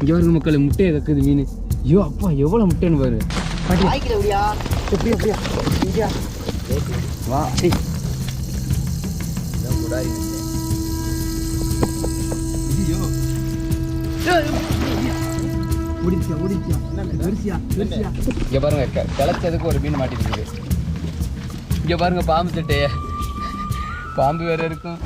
இங்கே பாருங்க மக்கள், முட்டையை கக்குது மீன். ஐயோ அப்பா, எவ்வளோ முட்டைன்னு பாரு. வா இங்கே பாருங்க, கிளச்சதுக்கு ஒரு மீன் மாட்டிருக்குது. இங்கே பாருங்க, பாம்பு சட்டையை, பாம்பு வேற இருக்கும்.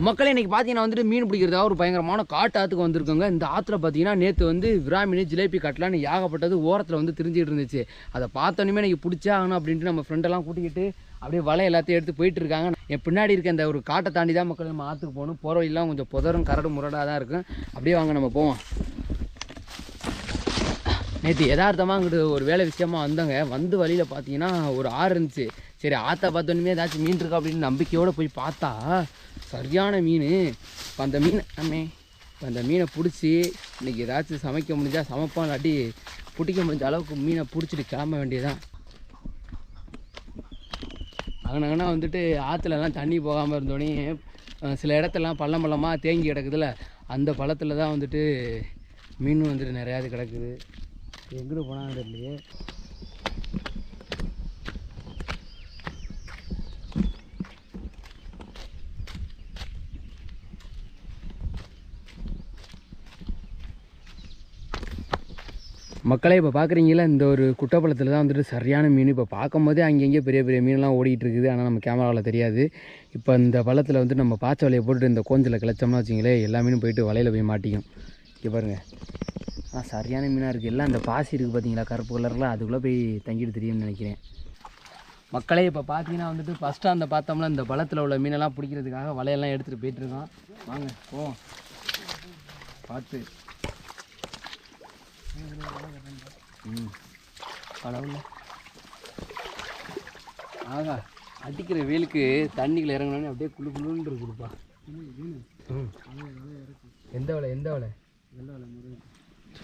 மக்களே இன்றைக்கி பார்த்தீங்கன்னா வந்துட்டு மீன் பிடிக்கிறதுக்காக ஒரு பயங்கரமான காட்டு ஆற்றுக்கு வந்திருக்கோங்க. இந்த ஆற்றுல பார்த்தீங்கன்னா நேற்று வந்து விராமீன் ஜிலேபி கட்டலான்னு ஏகப்பட்டது ஓரத்தில் வந்து திரிஞ்சிட்டு இருந்துச்சு. அதை பார்த்தோன்னே இன்றைக்கி பிடிச்சே ஆகணும் அப்படின்ட்டு நம்ம ஃப்ரெண்டெல்லாம் கூட்டிக்கிட்டு அப்படியே வலை எல்லாத்தையும் எடுத்து போயிட்டு இருக்காங்க. என் பின்னாடி இருக்க இந்த ஒரு காட்டை தாண்டி தான் மக்கள் நம்ம ஆற்றுக்கு போகணும். போகிற வழியெல்லாம் கொஞ்சம் புதரும் கரடு முரடாக தான் இருக்கும். அப்படியே வாங்க நம்ம போவோம். நேற்று யதார்த்தமாக அங்கிட்டு ஒரு வேலை விஷயமா வந்தோங்க. வந்து வழியில் பார்த்தீங்கன்னா ஒரு ஆறு இருந்துச்சு. சரி ஆற்றை பார்த்தோன்னே ஏதாச்சும் மீன் இருக்கா அப்படின்னு நம்பிக்கையோடு போய் பார்த்தா சரியான மீன். இப்போ அந்த மீனை பிடிச்சி இன்றைக்கி ஏதாச்சும் சமைக்க முடிஞ்சால் சமைப்போம், இல்லாட்டி பிடிக்க முடிஞ்ச அளவுக்கு மீனை பிடிச்சிட்டு கிளம்ப வேண்டியதான். அங்கனங்கன்னா வந்துட்டு ஆற்றுலலாம் தண்ணி போகாமல் இருந்தோடனே சில இடத்துலலாம் பள்ளமாக தேங்கி கிடக்குதுல்ல, அந்த பள்ளத்தில் தான் வந்துட்டு மீன் வந்துட்டு நிறையாது கிடக்குது. எங்கே போனாங்க தெரியலையே. மக்களே இப்போ பார்க்குறீங்களா, இந்த ஒரு குட்டப்பள்ளத்தில் தான் வந்துட்டு சரியான மீன். இப்போ பார்க்கும்போதே அங்கங்கே பெரிய பெரிய மீன்லாம் ஓடிட்டு இருக்குது. ஆனால் நம்ம கேமராவில் தெரியாது. இப்போ இந்த பள்ளத்தில் வந்து நம்ம பாய்ச்ச வலையை போட்டுட்டு இந்த கோஞ்சில் கிளச்சோம்னா வச்சிங்களேன், எல்லா மீனும் போயிட்டு வலையில் போய் மாட்டிக்கும். இங்கே பாருங்கள், சரியான மீனாக இருக்குது. எல்லாம் அந்த பாசி இருக்குது பார்த்தீங்களா, கருப்பு கலரில், அதுக்குள்ளே போய் தங்கிட்டு தெரியும்னு நினைக்கிறேன். மக்களே இப்போ பார்த்தீங்கன்னா வந்துட்டு ஃபஸ்ட்டு அந்த பார்த்தோம்னா இந்த பள்ளத்தில் உள்ள மீனெல்லாம் பிடிக்கிறதுக்காக வலையெல்லாம் எடுத்துகிட்டு போயிட்டுருக்கோம். வாங்க போவோம், பார்த்து. பரவாயில்ல. ஆகா, அடிக்கிற வெயிலுக்கு தண்ணிக்குள்ள இறங்கினோடனே அப்படியே குழு குழுன்னு இருக்குதுப்பா. எந்த வலை?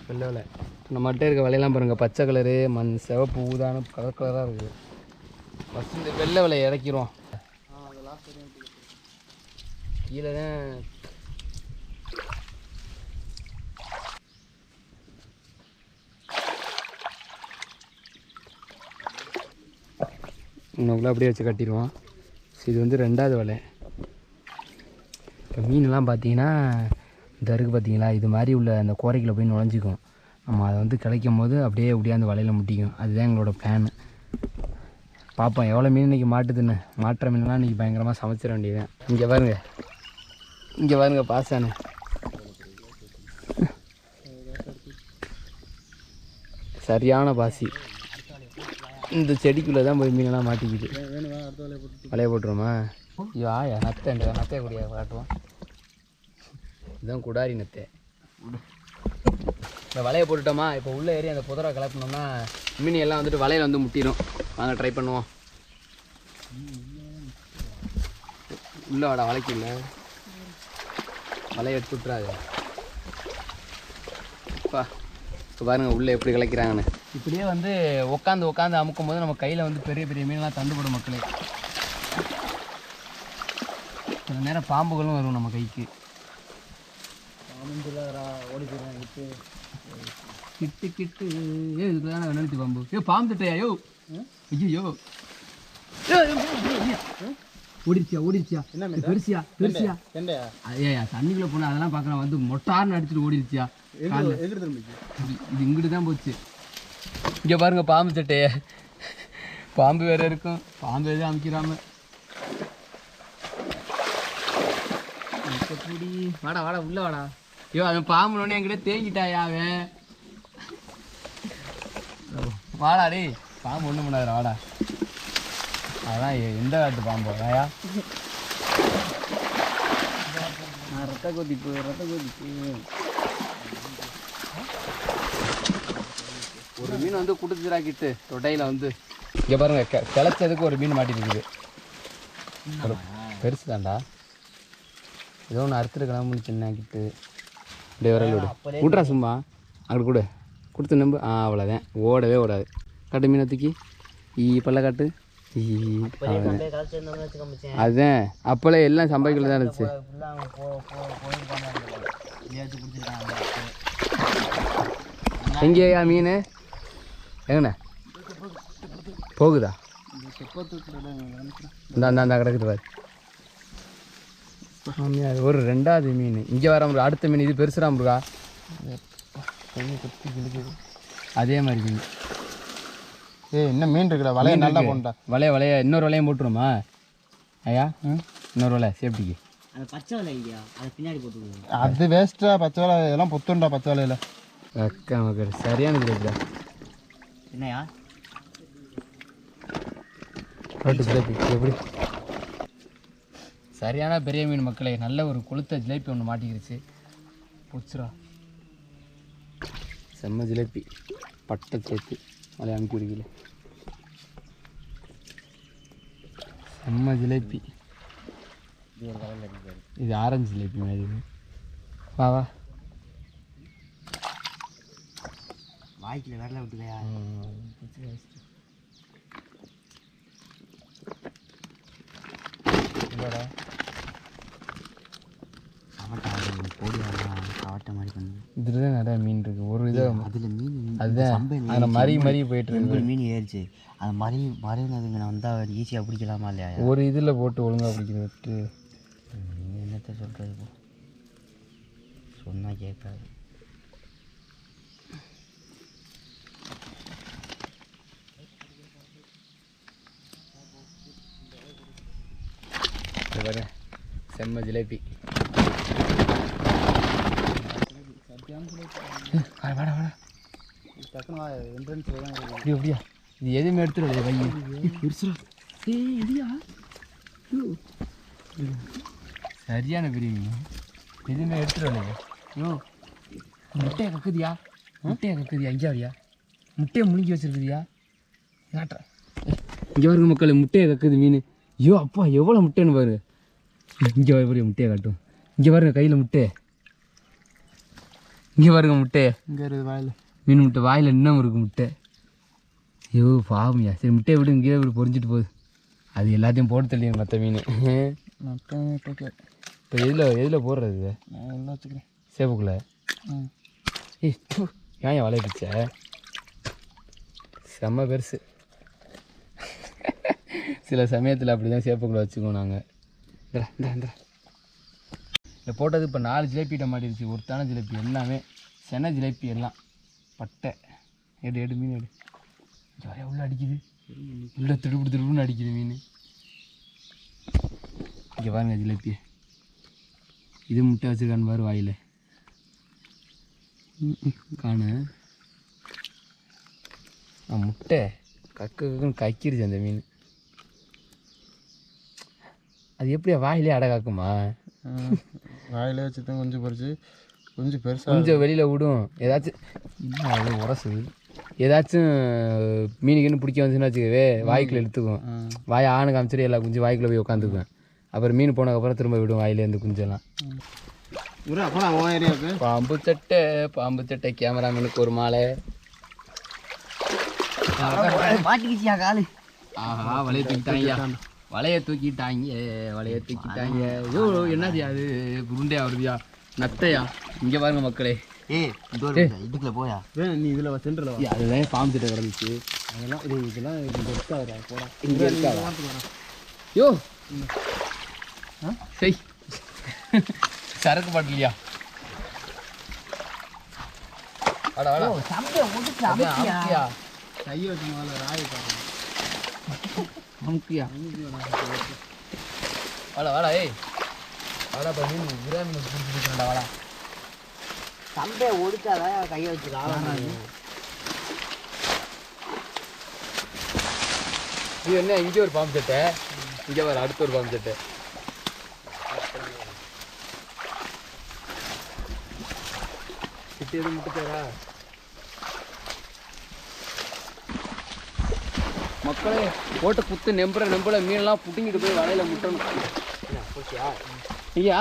வெள்ளை வலை. நம்மகிட்ட இருக்க வலையெல்லாம் பாருங்கள், பச்சை கலரு, மண் சிவப்பு ஊதான கலர் கலராக இருக்குது. ஃபஸ்ட்டு இந்த வெள்ளை வலையை இறக்கிடுவோம். கீழே தான் இன்னுக்குள்ளே அப்படியே வச்சு கட்டிடுவோம். இது வந்து ரெண்டாவது வலை. இப்போ மீனெல்லாம் பார்த்தீங்கன்னா இந்த இருக்குது பார்த்தீங்களா, இது மாதிரி உள்ள அந்த கோரைக்குள்ளே போய் நுழைஞ்சிக்கும். நம்ம அதை வந்து கிடைக்கும் போது அப்படியே அந்த வலையில் முட்டிக்கும். அதுதான் எங்களோட பிளான். பார்ப்போம் எவ்வளோ மீன் இன்றைக்கி மாட்டுதுன்னு. மாட்டுற மீன்லாம் இன்றைக்கி பயங்கரமாக சமைச்சிட வேண்டியது. இங்கே பாருங்க பாசானு. சரியான பாசி. இந்த செடிக்குள்ளே தான் போய் மீனெல்லாம் மாட்டிக்குது. வலையை போட்டுருமா? ஐயோ ஆயா, நத்தையை கூடிய காட்டுவோம். இதுதான் குடாரி நத்தை. இந்த வலையை போட்டுட்டோமா, இப்போ உள்ளே ஏறி அந்த புதரை கலப்பினோம்னா மீன் எல்லாம் வந்துட்டு வலையில் வந்து முட்டிடும். வாங்க ட்ரை பண்ணுவோம். உள்ளே வாடா, வலைக்கு இல்லை, வலையை எடுத்து விட்டுறாது. இப்போ பாருங்கள் உள்ளே எப்படி கலைக்கிறாங்கன்னு. இப்படியே வந்து உட்காந்து அமுக்கும் போது நம்ம கையில் வந்து பெரிய பெரிய மீனெல்லாம் தண்டுபடும் மக்களே. சில நேரம் பாம்புகளும் வரும் நம்ம கைக்கு. கிட்டு இதுக்குதான் வெண்ணெழுத்து பாம்பு. பாம்பு திட்டையா? ஐயோ ஓடிருச்சியா? என்ன பெருசியா? ஐயா தண்ணிக்குள்ள போனா அதெல்லாம் பார்க்கலாம். வந்து மொட்டார்னு அடிச்சுட்டு ஓடிருச்சியா? இது இங்கிட்டு தான் போச்சு. இங்கே பாருங்க பாம்பு சட்டைய, பாம்பு வேற இருக்கும். பாம்பு எதுவும் அமைக்கிறாம. வாடா உள்ள வாடா. ஐயோ அவன் பாம்புனோடனே என்கிட்ட தேங்கிட்டாயா அவன். வாடா டே, பாம்பு ஒன்றும் பண்ணாதுடா, வாடா. அதான் எந்த காட்டு பாம்பு வாயா. ரத்த கொதிப்பு. ஒரு மீன் வந்து குடுத்துராக்கிட்டு தொட்டையில் வந்து இங்கே பாருங்க, கிளச்சதுக்கு ஒரு மீன் மாட்டிருக்குது. பெருசு தான்டா. ஏதோ ஒன்று அறுத்துருக்கலாம்னு சின்னாக்கிட்டு அப்படியே வரல விட்றா. சும்மா அங்கிட்டு கொடுத்து நம்ப. அவ்வளோதான், ஓடவே ஓடாது. காட்டு மீனை தூக்கி பல்ல காட்டு. அதுதான் அப்போல்லாம் எல்லாம் சம்பைக்குள்ள தான் இருந்துச்சு. எங்கேயா மீன் எங்கண்ணே போகுதா இந்த கிடக்குது பாரு அது ஒரு 2வது மீன் இங்கே வர அடுத்த மீன் இது பெருசுடா முருகா அதே மாதிரி மீன் என்ன மீன் இருக்குடா வலைய நல்லா போண்டா வலைய இன்னொரு வலையும் போட்டுருமா ஐயா இன்னொரு வலை சேஃப்டிக்கு அது பச்சை வலை இல்லையா அதை பின்னாடி போட்டுருவோம் அது வேஸ்ட்டா பச்சை வலை இதெல்லாம் பொத்துண்டா பச்சை வலையில அக்கா மக்கள் சரியான ஜிலேபிடா என்னையா ஜிலேபி எப்படி சரியான பெரிய மீன் மக்களே நல்ல ஒரு கொளுத்த ஜிலேபி ஒன்று மாட்டிக்கிருச்சு பிடிச்சிரா செம்ம ஜிலேபி பட்டை ஜிலேபி அதை அமுக்கி விடுக்கல செம்ம ஜிலேபி இது ஆரஞ்சு ஜிலேபி மாதிரி வா வா வாய்க்கில் வரல விட்டுலையா கவட்டை மாதிரி பண்ணு இதுதான் நிறைய மீன் இருக்குது ஒரு இதை அதில் மீன் அதுதான் அதில் மறி போயிட்டு இருக்கு மீன் ஏறிச்சு அது மறினதுங்க நான் வந்தால் ஈஸியாக பிடிக்கலாமா இல்லையா ஒரு இதில் போட்டு ஒழுங்காக பிடிக்கிறது என்னத்தை சொல்கிறது இப்போ சொன்னால் கேட்காது பாரு செம்ம ஜிலேபி வாடா வாடா டக்குனு என்ட்ரன்ஸில் தான் அப்படியா இது எதுவுமே எடுத்துருவாங்க பையன் பெருசுடா இல்லையா சரியான பெரிய மீன் எதுவுமே எடுத்துருவாங்க ஐயோ முட்டையை கக்குதியா இங்கே வரியா முட்டையை முழுங்கி வச்சிருக்குதியா நாட்டுறா இங்கே பாருங்க மக்கள் முட்டையை கக்குது மீன் ஐயோ அப்பா எவ்வளோ முட்டைன்னு பாரு இங்கே பாரு முட்டையை காட்டும் இங்கே பாருங்க கையில் முட்டை இங்கே பாருங்க முட்டையை இங்கே இருக்குது வாயில் மீன் முட்டை வாயில் இன்னும் இருக்குது முட்டை ஐயோ பாவமியா சரி முட்டையை விட்டு இங்கேயே விட்டு பொறிஞ்சிட்டு போகுது அது எல்லாத்தையும் போட்டு தள்ளியும் மற்ற மீன் இப்போ எதில் போடுறது எல்லாம் வச்சுக்கிறேன் சேப்புக்குள்ளே ஏன் வலைய பிச்ச செம்ம பெருசு சில சமயத்தில் அப்படி தான் சேப்புக்குள்ளே வச்சுக்குவோம் நாங்கள் இதில் போட்டது இப்போ 4 ஜிலேபிட்ட மாட்டிருச்சு ஒருத்தான ஜிலேபி எல்லாமே சென்னை ஜிலேபி எல்லாம் பட்டை எடு மீன் எடு ஜாலியாக உள்ள அடிக்குது உள்ள திருப்புன்னு அடிக்குது மீன் இங்கே பாருங்க ஜிலேபி இது முட்டை வச்சுருக்கான்னு பாரு வாயில் காணு முட்டை கக்குன்னு கக்கிருச்சு அந்த மீன் அது எப்படியா வாயிலே அடை காக்குமா வாயிலே வச்சு தான் கொஞ்சம் பறிச்சு கொஞ்சம் பெருசாக கொஞ்சம் வெளியில் விடும் ஏதாச்சும் உரசு ஏதாச்சும் மீனுக்குன்னு பிடிக்க வந்துச்சுன்னா வச்சுக்கவே வாய்க்குள்ள எடுத்துக்கும் வாயை ஆணு காமிச்சிட்டு எல்லா குஞ்சு வாய்க்குள்ளே போய் உட்காந்துக்குவேன் அப்புறம் மீன் போனதுக்கப்புறம் திரும்ப விடும் வாயிலே இருந்து குஞ்செல்லாம் பாம்பு சட்டை கேமராமேனுக்கு ஒரு மாலை மாட்டிக்கிச்சியா காலு ஆஹா வலையை தூக்கிட்டாங்க ஐயோ என்னது அது உருண்டையா வருதியா நத்தையா இங்கே பாருங்க மக்களே இதுக்குள்ள போயா நீ இதில் சென்டரில் அதுதான் பாம்பு திட்ட கிடந்துச்சு அதெல்லாம் இதெல்லாம் இங்கே இருக்காதா போடா இங்கே இருக்காதா யோ சரி சரக்கு பாட்டிலையா வாடா வாடா கையை வச்சு முதல்ல ராயை பாருங்க அமுக்கியா வாடா ஏய் வாடா பா மீன் விரா மீன் பிடிச்சிருக்கா வாடா சம்பையை ஒடிச்சாதான் கையை வச்சுக்கலாம் இது என்ன இங்கே ஒரு பாம்பு சட்டை இங்கே வர அடுத்த ஒரு பாம்பு சட்டை கிட்ட எதுவும் முட்டுச்சாரா மக்களே போட்டு குத்து நெம்புல மீனெல்லாம் புட்டிங்கிட்டு போய் வலையில் முட்டணும் இங்கயா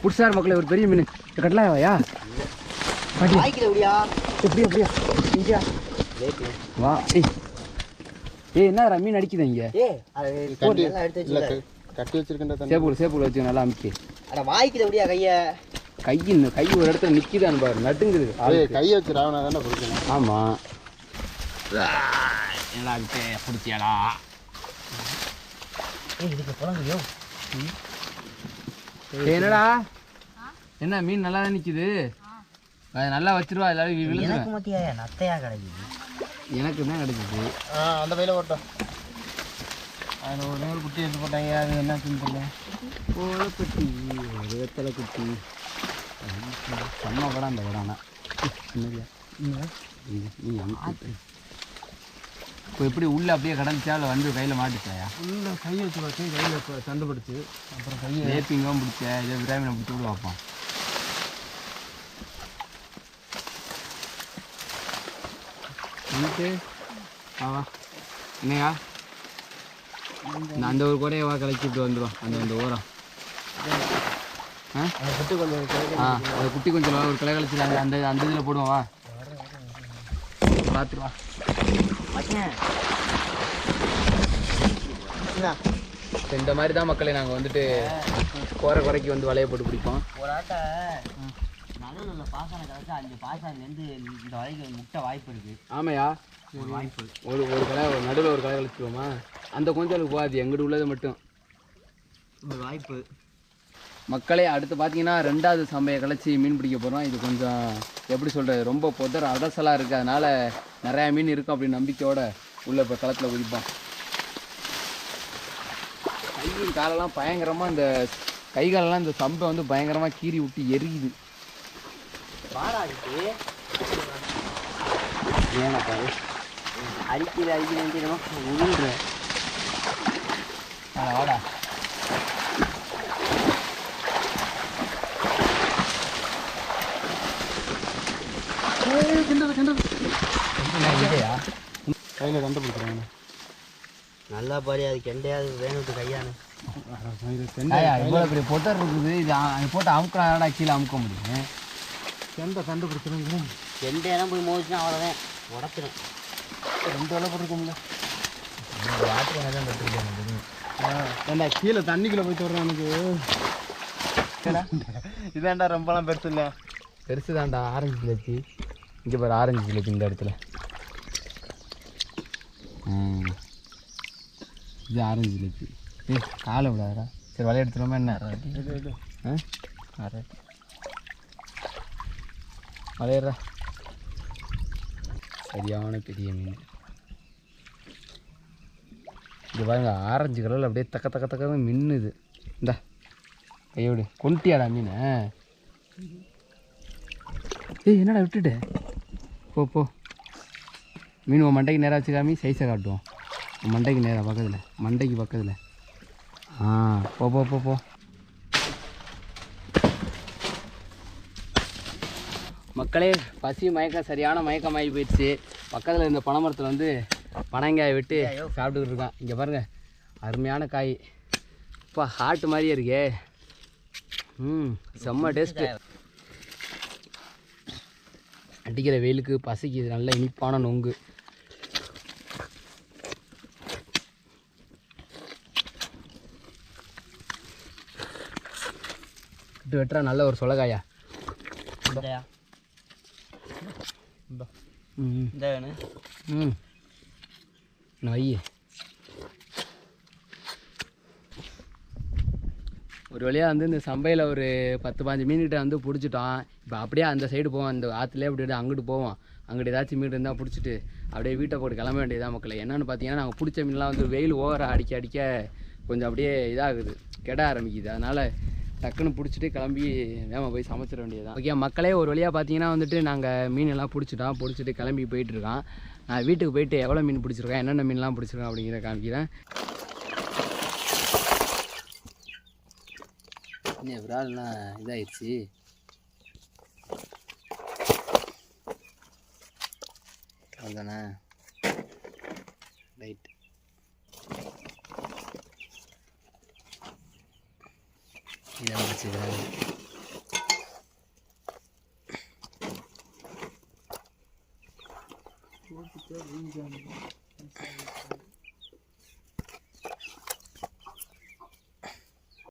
பிடிச்சாரு மக்களே ஒரு பெரிய மீன் கட்டலாயா எப்படியா இங்கயா வா என்ன மீன் அடிக்குது இங்கே கட்டி வச்சிருக்கேன் சேப்புக்குள்ள வச்சு நல்லா அமுக்கி வாய்க்குது எப்படியா கையை கை ஒரு இடத்துல நிற்கிதான்னு பாரு, நட்டுங்குது. கையை வச்சு ராவணா தானே பிடிக்கணும். ஆமாம். என்னடா பிடிச்சியாடா? இதுக்கு குழந்தையோ என்னடா என்ன மீன் நல்லா தான் நிற்கிது, அது நல்லா வச்சிருவா, எல்லாரும் விழுந்து. எனக்கு மத்தியா நத்தையா கிடைக்குது, எனக்கு தான் கிடைக்குது. அந்த பையில போட்டோம். அதில் ஒரு நேரம் குட்டி எடுத்து போட்டாங்க, அது என்ன தெரியல. கோலப்பட்டி ஒரு வெத்தலை குட்டி செம்ம படம் அந்த படம். ஆனால் இப்போ எப்படி உள்ளே அப்படியே கடந்துச்சா இல்லை வந்து கையில் மாட்டுச்சாயா? உள்ள கையை வச்சு பார்த்து கையில் சண்டை பிடிச்சி அப்புறம் கையை லேப்பிங்கும் பிடிச்ச இதை விடாமனை பிடிச்சி விட பார்ப்போம். வந்துட்டு வா என்னையா நான் அந்த ஒரு கூடையை வா கலக்கிட்டு வந்துடும். அந்த ஓரம் அந்த குட்டி கொஞ்சம் அந்த குட்டி கொஞ்சம் ஒரு கிளை கழிச்சிடாங்க, அந்த இதில் போடுவோம். வா பார்த்துட்டு வா. இந்த மாதிரி தான் மக்களை நாங்கள் வந்துட்டு குறைக்கு வந்து வலையை போட்டு பிடிப்போம். ஒரு ஆட்டை நடுவில் உள்ள பாசனை கலச்சு அந்த பாசனைலேருந்து இந்த வலைக்கு முட்டை வாய்ப்பு இருக்குது. ஆமையா, வாய்ப்பு ஒரு கிளை நடுவில் ஒரு கிளை கழிச்சிடுவோமா? அந்த கொஞ்சம் போகாது, எங்கிட்ட உள்ளது மட்டும் ஒரு வாய்ப்பு. மக்களே அடுத்து பார்த்தீங்கன்னா 2வது சம்பையை கழிச்சி மீன் பிடிக்க போகிறோம். இது கொஞ்சம் எப்படி சொல்கிறது, ரொம்ப புதர் அடசலாக இருக்குது, அதனால் நிறையா மீன் இருக்கும் அப்படின்னு நம்பிக்கையோடு உள்ளே இப்போ களத்தில் குதிப்போம். கையின் காலெல்லாம் பயங்கரமாக இந்த கை காலெல்லாம் இந்த சம்பை வந்து பயங்கரமாக கீறி விட்டு எரியுது. பாடாடிட்டு ஏன்னாப்பா அடிக்கிறேன் உருள்ற வாடா. கையில் சண்டை பிடிக்கிறாங்க. நல்லா பாடி அது கெண்டையாது வேணுட்டு கையானு இவ்வளோ பெரிய பொத்தர் இருக்குது, இது போட்டு அமுக்கினா கீழே அமுக்க முடியும். சண்டை பிடிக்கிறாங்க. கெண்டையெல்லாம் போய் மோதிச்சுன்னா அவ்வளோதான் உடச்சிடும். 2 வேலை போட்டிருக்கோம்ல. வாட்டர் ஏண்டா கீழே தண்ணிக்குள்ளே போய் தோடுறேன் எனக்கு. இதாண்டா ரொம்பலாம் பெருசு இல்லை. பெருசு தான்டா, ஆரஞ்சு ஜிலேபி. இங்கே பாரு ஆரஞ்சு ஜிலேபி இந்த இடத்துல. இது ஆரஞ்சு ஜிலேபி. காலை விடாதா? சரி வலைய எடுத்துருவோமா என்ன? வலையிடுறா. சரியான பெரிய மீன். இது பாருங்க ஆரஞ்சு கலரில் அப்படியே தக்க மின்னுது. இந்தா கையோடு கொண்டியாடா மீனை. என்னடா விட்டுட்டு போ. மீன் உன் மண்டைக்கு நேராக வச்சு காமி, சைஸை காட்டுவோம். உன் மண்டைக்கு நேராக பக்கத்தில், மண்டைக்கு பக்கத்தில். போ. மக்களே பசி மயக்கம் சரியான மயக்கமாகி போயிடுச்சு. பக்கத்தில் இந்த பனைமரத்தில் வந்து பனங்காயை விட்டு சாப்பிட்டுக்கிட்டு இருக்கான். இங்கே பாருங்கள் அருமையான காய். இப்போ ஹாட்டு மாதிரியே இருக்கே. செம்ம டேஸ்ட்டு. அடிக்கிற வெயிலுக்கு பசிக்கு இது நல்ல இனிப்பான நொங்கு. வெட்டுறா நல்ல ஒரு சொலகாயா. வை ஒரு வழியாக வந்து இந்த சம்பையில் ஒரு 10-15 மீன்கிட்ட வந்து பிடிச்சிட்டோம். இப்போ அப்படியே அந்த சைடு போவோம், அந்த ஆற்றுலேயே அப்படி அங்கிட்டு போவோம். அங்கிட்டு ஏதாச்சும் மீன் இருந்தால் பிடிச்சிட்டு அப்படியே வீட்டை போட்டு கிளம்ப வேண்டியதான் மக்களை. என்னென்னு பார்த்தீங்கன்னா நாங்கள் பிடிச்ச மீன்லாம் வந்து வெயில் ஓவராக அடிக்க கொஞ்சம் அப்படியே இதாகுது, கெட ஆரம்பிக்குது. அதனால் டக்குன்னு பிடிச்சிட்டு கிளம்பி வேமா போய் சமைச்சிட வேண்டியதான். ஓகே மக்களே, ஒரு வழியாக பார்த்தீங்கன்னா வந்துட்டு நாங்கள் மீனெல்லாம் பிடிச்சிட்டு கிளம்பி போயிட்டுருக்கான். நான் வீட்டுக்கு போயிட்டு எவ்வளோ மீன் பிடிச்சிருக்கேன், என்னென்ன மீன்லாம் பிடிச்சிருக்கேன் அப்படிங்கிற காமிக்கிறேன். விரால்லாம் இதாகிடுச்சு. அதுதானே ரைட். இதை பிடிச்சிக்கிறேன்.